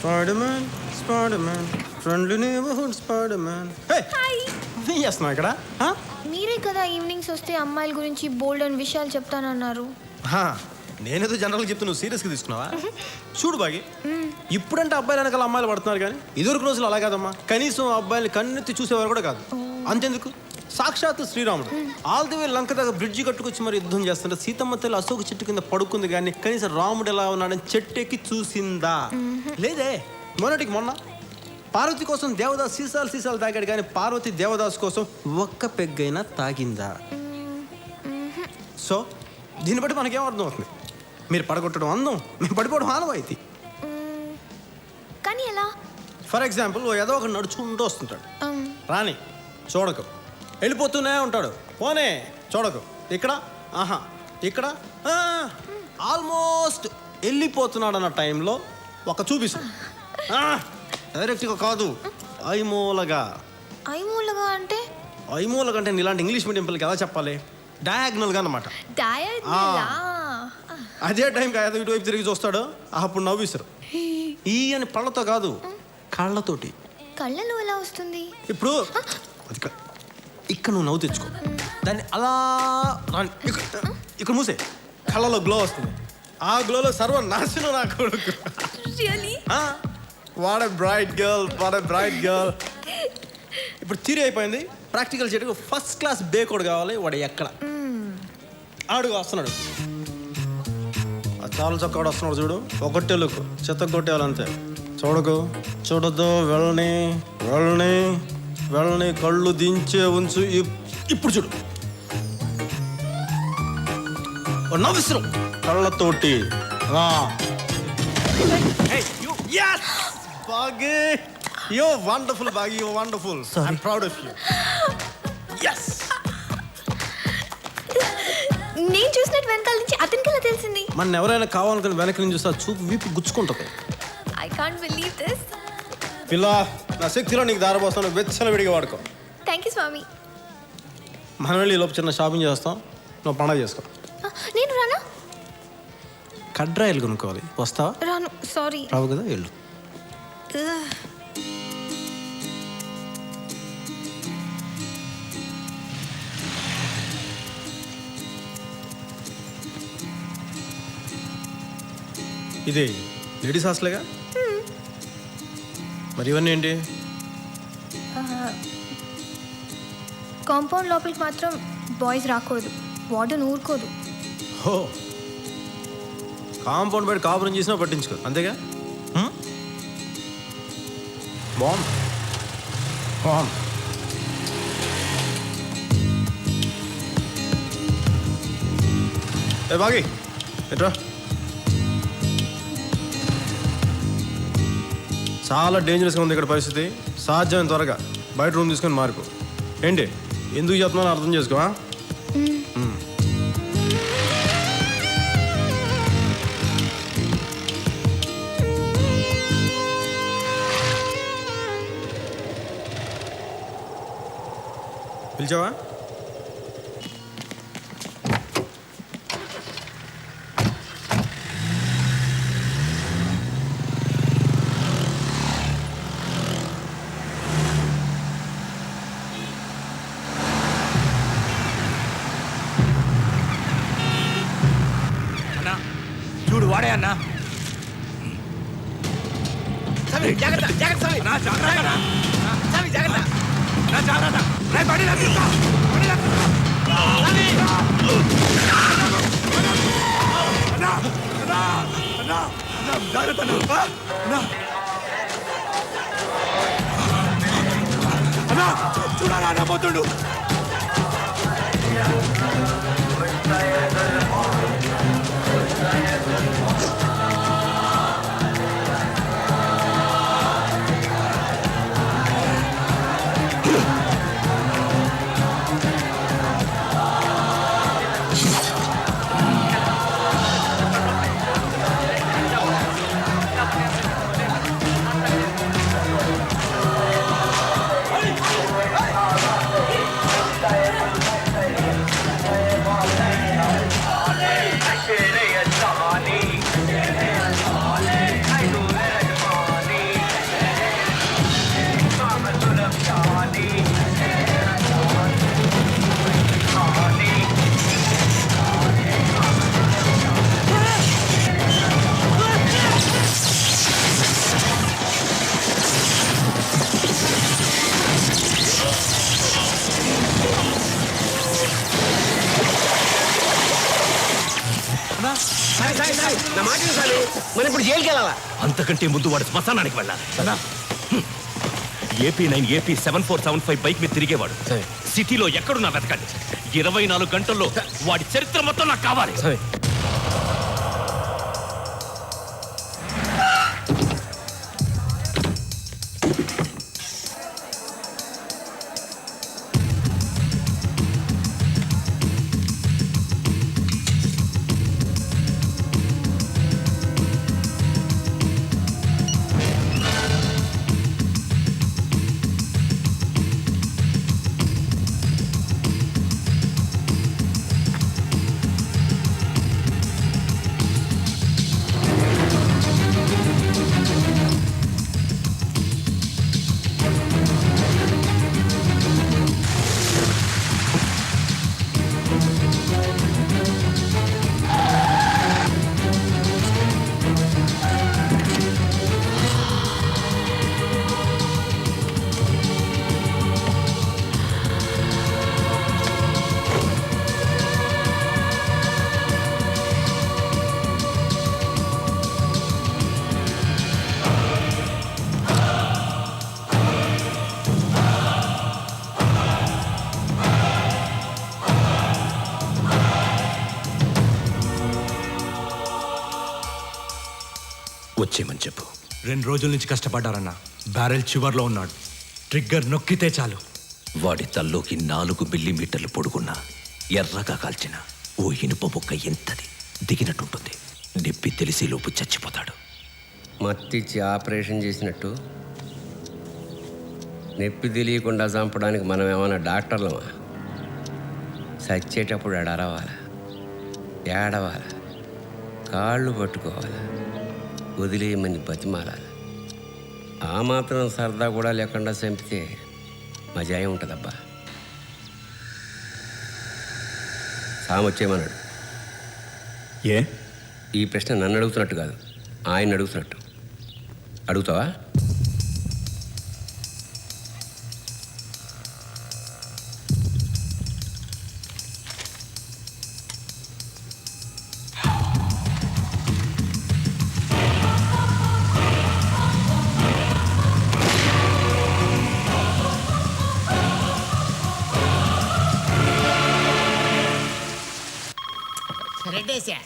Spiderman Spiderman friendly neighbourhood Spiderman. Hey hi. ఏం చేస్తున్నావు ఇక్కడ? మీరే కదా ఈవినింగ్స్ వస్తే అమ్మాయిల గురించి బోల్డ్ అని విషయాలు చెప్తానన్నారు. నేనేదో జనరల్గా చెప్తే నువ్వు సీరియస్గా తీసుకున్నావా? చూడు బాగి, ఇప్పుడంటే అబ్బాయిలు వెనకాల అమ్మాయిలు పడుతున్నారు కానీ ఇదివరకు రోజులు అలా కాదమ్మా. కనీసం అబ్బాయిని కన్నెత్తి చూసేవారు కూడా కాదు. అంతెందుకు, సాక్షాత్తు శ్రీరాముడు ఆల్ ది వే లంక దగ్గర బ్రిడ్జి కట్టుకొచ్చి మరి యుద్ధం చేస్తుంటే సీతమ్మ తల్లి అశోక చెట్టు కింద పడుకుంది కానీ కనీసం రాముడు ఎలా ఉన్నాడని చెట్టెక్కి చూసిందా? లేదే. మొన్నటికి మొన్న పార్వతి కోసం దేవదాస్ సీసాలు తాగాడు కానీ పార్వతి దేవదాస్ కోసం ఒక్క పెగ్గైనా తాగిందా? సో దీన్ని బట్టి మనకేం అర్థం అవుతుంది? మీరు పడగొట్టడం అందం, మేము పడిపోవడం ఆనవాయితీ. కానీ ఎలా? ఫర్ ఎగ్జాంపుల్ ఏదో ఒక నడుచుకుంటూ వస్తుంటాడు, రాని చూడకు, వెళ్ళిపోతూనే ఉంటాడు, పోనే చూడకు, ఇక్కడ ఆహా ఇక్కడ ఆల్మోస్ట్ వెళ్ళిపోతున్నాడు అన్న టైంలో ఒక చూపిస్తాడు. డైరెక్ట్గా కాదు, ఐమూలగా. ఐమూలగా అంటే? ఐమూలగా అంటే ఇలాంటి ఇంగ్లీష్ మీడియం పిల్లలకి ఎలా చెప్పాలి? డయాగ్నల్గా అన్నమాట. అదే టైంకి ఏదో ఇటువైపు తిరిగి చూస్తాడు, అప్పుడు నవ్విస్తారు. ఈ అని పళ్ళతో కాదు, కళ్ళతోటి. కళ్ళలో ఎలా వస్తుంది? ఇప్పుడు ఇక్కడ నువ్వు నవ్వు తెచ్చుకో, దాన్ని అలా ఇక్కడ మూసే, కళ్ళలో గ్లో వస్తుంది. ఆ గ్లోలో సర్వనాశనం నా కొడుకు. What a bright girl. ఇప్పుడు థియరీ అయిపోయింది, ప్రాక్టికల్ చేయడానికి ఫస్ట్ క్లాస్ బేకోడు కావాలి. వాడు ఎక్కడ ఆడుగా వస్తున్నాడు, చాలా చక్కగా వస్తున్నాడు చూడు. ఒకటే లుక్, చెత్త కొట్టేవాళ్ళంతే. చూడొద్దు, వెళ్ళని కళ్ళు దించే ఉంచు. ఇప్పుడు చూడు, నవ్విస్తున్నాం కళ్ళతోటి. బాగి, యో వండర్ఫుల్ బాగి, యో wonderful. I'm proud of you. yes. నేను చూసినట్టు వెనకాల నుంచి అతనికి ఎలా తెలిసింది? మన ఎవరైనా కావాలనుకుని వెనక నుంచి చూస్తా చూపు వీపు గుచ్చుకుంటుంది. I can't believe this. పిల్ల, నా శక్తిలో నీకు దారపోస్తాను, వెచ్చల విడిగా వాడుకో. థ్యాంక్ యూ స్వామి. మనం వెళ్ళి లోపు చిన్న షాపింగ్ చేస్తాం, నువ్వు పండగ చేసుకో. నేను రానా? కడ్రాయిలు కొనుక్కోవాలి, వస్తావా? రాను, సారీ. రావు కదా, వెళ్ళు. ఇది లేడీస్ హాస్టల్గా? మరి ఇవన్నీ ఏంటి? కాంపౌండ్ లోపలికి మాత్రం బాయ్స్ రాకూడదు, వార్డెన్ ఊరుకోదు. హో, కాంపౌండ్ బయట కాపురం చేసినా పట్టించుకో, అంతేగా? బాంబ్ ఏ బాగి, ఎట్రా. చాలా డేంజరస్గా ఉంది ఇక్కడ పరిస్థితి. సాధ్యం త్వరగా బయట రూమ్ తీసుకొని మారిపో. ఏంటి ఎందుకు చెప్తున్నానో అర్థం చేసుకో. పిలిచావా? చూడు వాడే అన్నా. జాగ్రత్త జాగ్రత్త చూడాలా పోతుండు. నా మాట సాలి మనం ఇప్పుడు జైలుకి వెళ్ళాలా? అంతకంటే ముందు వాడు శ్మశానానికి వెళ్ళాలి. AP9 AP7475 బైక్ మీద తిరిగేవాడు. సిటీలో ఎక్కడున్నా వెతకండి. 24 గంటల్లో వాడి చరిత్ర మొత్తం నాకు కావాలి. వచ్చేయమని చెప్పు. 2 రోజుల నుంచి కష్టపడ్డారన్న. బ్యారెల్ చివర్లో ఉన్నాడు. ట్రిగ్గర్ నొక్కితే చాలు. వాడి తల్లోకి 4 మిల్లీమీటర్లు పొడుగున్న ఎర్రగా కాల్చిన ఓ ఇనుప బొక్క ఎంతది దిగినట్టుంటుంది. నొప్పి తెలిసేలోపు చచ్చిపోతాడు. మత్తిచ్చి ఆపరేషన్ చేసినట్టు నొప్పి తెలియకుండా చంపడానికి మనం ఏమైనా డాక్టర్లమా? చచ్చేటప్పుడు అడరవాలా, ఏడవాలా, కాళ్ళు పట్టుకోవాలా, వదిలేయమని బతిమాలాలి. ఆ మాత్రం సరదా కూడా లేకుండా చంపితే మజాయం ఉంటుందబ్బా. సామొచ్చేమన్నాడు. ఏ ఈ ప్రశ్న నన్ను అడుగుతున్నట్టు కాదు, ఆయన అడుగుతున్నట్టు. అడుగుతావా?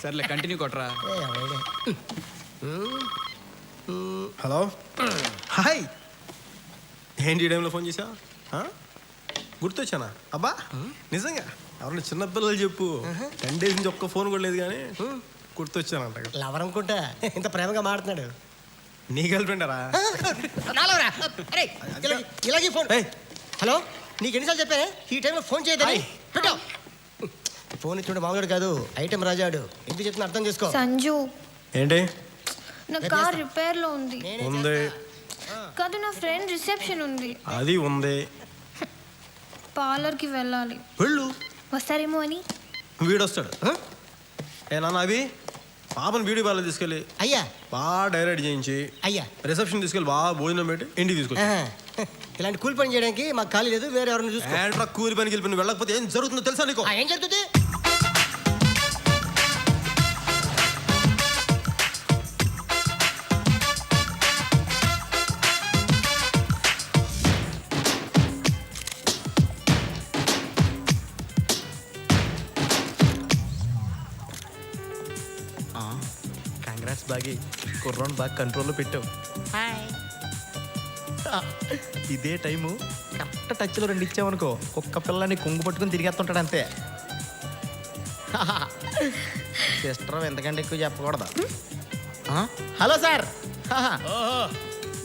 సర్లే కంటిన్యూ కొట్రా. Hello, hi. ఏంటి ఈ టైంలో ఫోన్ చేసావు? గుర్తొచ్చానా? అబ్బా నిజంగా ఎవరన్నా చిన్నపిల్లలు చెప్పు. 10 days నుంచి ఒక్క ఫోన్ కూడా లేదు కానీ గుర్తొచ్చానంట. లవర్ అనుకుంటా ఇంత ప్రేమగా మాడుతున్నాడు. నీ గర్ల్ ఫ్రెండరా? ఇలాగే ఫోన్. హలో, నీకు ఎన్నిసార్లు చెప్పానే ఈ టైంలో ఫోన్ చేయదని? పెట్టావు ఫోన్ ఇచ్చుంటే మామూలు కాదు, ఐటెం రాజాడు. ఎందుకు చెప్తున్నా అర్థం చేసుకో. సంజు, ఏంటి? నా కార్ రిపేర్ లో ఉంది. ఉంది కాదు, నా ఫ్రెండ్ రిసెప్షన్ ఉంది. అది ఉంది. పార్లర్ కి వెళ్ళాలి. వెళ్ళు, వస్తారేమో అని. వీడొస్తాడు. ఏ నాన్న, అవి పాపను బ్యూటీ పార్లర్ తీసుకెళ్ళి అయ్యా బాగా డైరెక్ట్ చేయించి అయ్యా రిసెప్షన్ తీసుకెళ్ళి బాగా భోజనం పెట్టి ఇంటికి తీసుకొచ్చి. ఇలాంటి కూలి పని చేయడానికి మాకు ఖాళీ లేదు, వేరే ఎవరిని చూసుకో. ఏంట్రా కూలి పనికి వెళ్ళి నువ్వు వెళ్ళకపోతే ఏం జరుగుతుందో తెలుసా నీకు? ఏం జరుగుతుంది? కాంగ్రెస్ బాగి కుర్రోని బాగా కంట్రోల్లో పెట్టావు. ఇదే టైము కరెక్ట్ టచ్లో 2 ఇచ్చావనుకో, ఒక్క పిల్లని కొంగు పట్టుకుని తిరిగేస్తుంటాడు అంతే. సిస్టర్ ఎంతకంటే ఎక్కువ చెప్పకూడదు. Hello sir.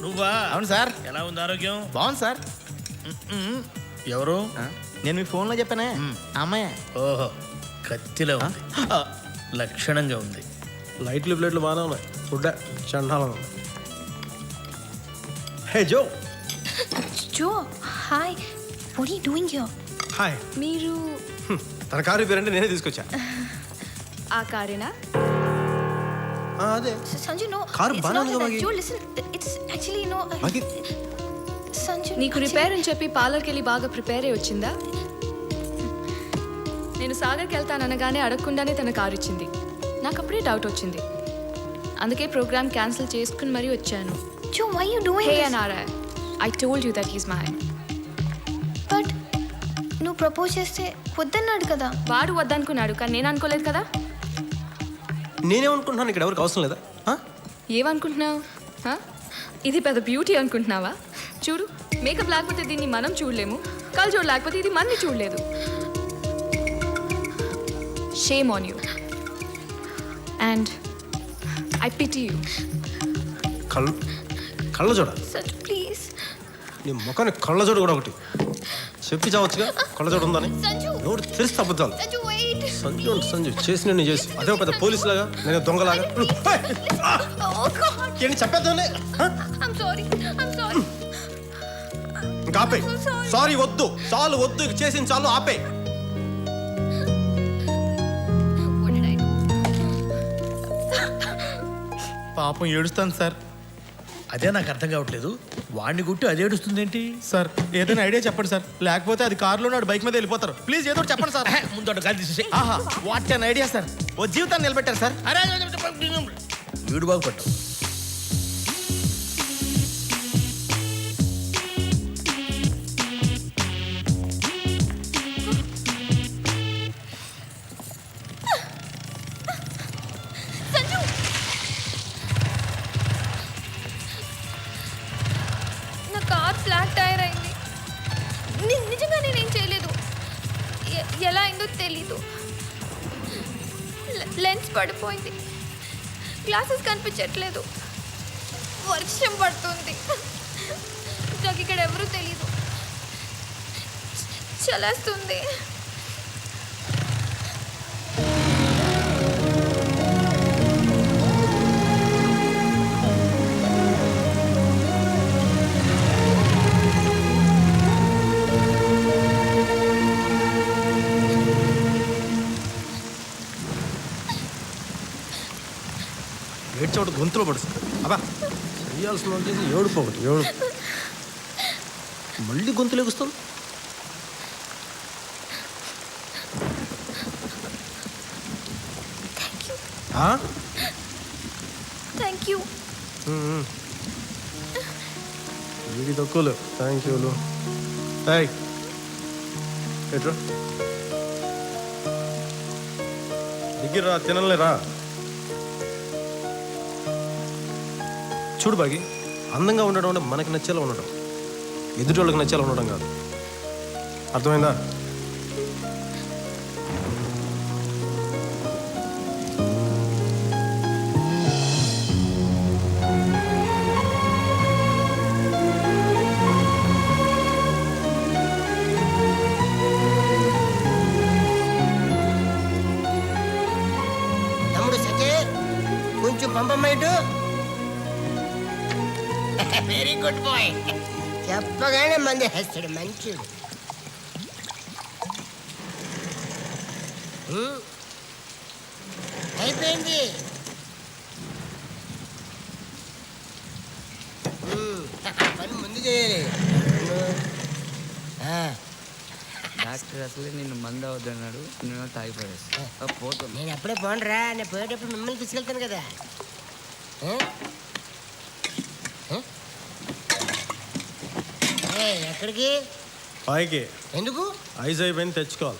నువ్వా? అవును సార్. ఎలా ఉంది ఆరోగ్యం? బాగుంది సార్. ఎవరు? నేను మీ ఫోన్లో చెప్పానే, అమ్మాయి. ఓహో, కత్తిలో ఉంది. లక్షణంగా ఉంది. లైట్లు ప్లేట్లు బాగానే ఉన్నాయి, ఫుడ్ చండాలం ఉంది. Hey Joe. Joe, hi. What are you doing here? Hi. మీరు తన కారు రిపేర్ అంటే నేనే తీసుకొచ్చా. ఆ కారేనా? అదే. సంజు, నో. కారు బాగానే ఉంది కదా. Joe, listen. It's actually no. Sanju, నీకు రిపేర్ అని చెప్పి పార్లర్కి వెళ్ళి బాగా ప్రిపేర్ అయి వచ్చిందా? నేను సాగర్కి వెళ్తాననగానే అడగకుండానే తన కారు ఇచ్చింది. నాకు అప్పుడే డౌట్ వచ్చింది, అందుకే ప్రోగ్రామ్ క్యాన్సిల్ చేసుకుని మరీ వచ్చాను. Joe, why you doing hey this? అనారా, I told you that he's mine. But నువ్వు ప్రపోజ్ చేస్తే వద్దన్నాడు కదా. వాడు వద్దనుకున్నాడు, కానీ నేను అనుకోలేదు కదా. నేనేమనుకుంటున్నాను, ఇక్కడ ఎవరికి అవసరం లేదా? ఆ? ఏమనుకుంటున్నావు? హ? ఇది పెద్ద బ్యూటీ అనుకుంటున్నావా? చూడు, మేకప్ లేకపోతే దీన్ని మనం చూడలేము, కళ్ళజోడు లేకపోతే ఇది మనని చూడలేదు. Shame on you and I pity you. కళ్ళ చూడ Sanju, please. నీ ముఖానికి కళ్ళ చూడు కూడా ఒకటి చెప్పి చావచ్చుగా, కళ్ళ చూడు ఉందని. Sanju. ఎవరు తెలిస్తే అబద్ధాలు. Sanju, wait. సంజు అంటే సంజు చేసి నేను చేసి అదే పెద్ద పోలీసు లాగా, నేను దొంగలాగా. Oh God. ఏంటి చెప్పేద్దానే? I'm sorry. I'm sorry. ఇంకా ఆపే. I'm so sorry. సారీ వద్దు, చాలు వద్దు, ఇక చేసిన చాలు, ఆపే. What did I do? పాపం ఏడుస్తాను సార్. అదే నాకు అర్థం కావట్లేదు, వాడిని గుట్టి అది ఏడుస్తుందేంటి? సార్ ఏదైనా ఐడియా చెప్పండి సార్, లేకపోతే అది కారులో నాడు బైక్ మీద వెళ్ళిపోతారు. ప్లీజ్ ఏదో ఒకటి చెప్పండి సార్. ముందు అటు గాలి తీసేసి. ఆహా, వాట్ అన్ ఐడియా సార్. ఓ జీవితాన్ని నిలబెట్టారు సార్. అరే వీడు బాగుపడ్డావు. Sanju. నా కార్ ఫ్లాట్ టైర్ అయింది. నిజంగా నేనేం చేయలేదు. ఎలా అయిందో తెలీదు. లెన్స్ పడిపోయింది, గ్లాసెస్ కనిపించట్లేదు, వర్షం పడుతుంది, నాకు ఇక్కడ ఎవరూ తెలీదు, చలేస్తుంది. ఏడ్చోట గొంతులో పడుతుంది. అబ్బా చేయాల్సిన వాళ్ళు చేసి ఏడుపు ఒకటి ఏడుపు. మళ్ళీ గొంతులు ఎగుస్తాం. Thank you. ఇది తక్కువలే థ్యాంక్ యూలు. ఎట్రా దగ్గర తినలేరా? చూడు బాగి, అందంగా ఉండడం అంటే మనకి నచ్చేలా ఉండడం, ఎదుటి వాళ్ళకి నచ్చేలా ఉండడం కాదు. అర్థమైందా? తమ్ముడు సచే కొంచెం పంపమ్మేటు. Very good bye. చెప్పగానే మంది హస్తాడు మంచిడు. అయిపోయింది. పని ముందు చేయాలి. డాక్టర్ అసలే నిన్ను మందు అవద్దన్నాడు, నేను తాగిపడేస్తా పోతుంది. నేను అప్పుడే పోనరా, నేను పోయేటప్పుడు మిమ్మల్ని తీసుకెళ్తాను కదా. ఎక్కడికి? పైకి ఎందుకు? ఐజ్ అయిపోయింది, తెచ్చుకోవాలి.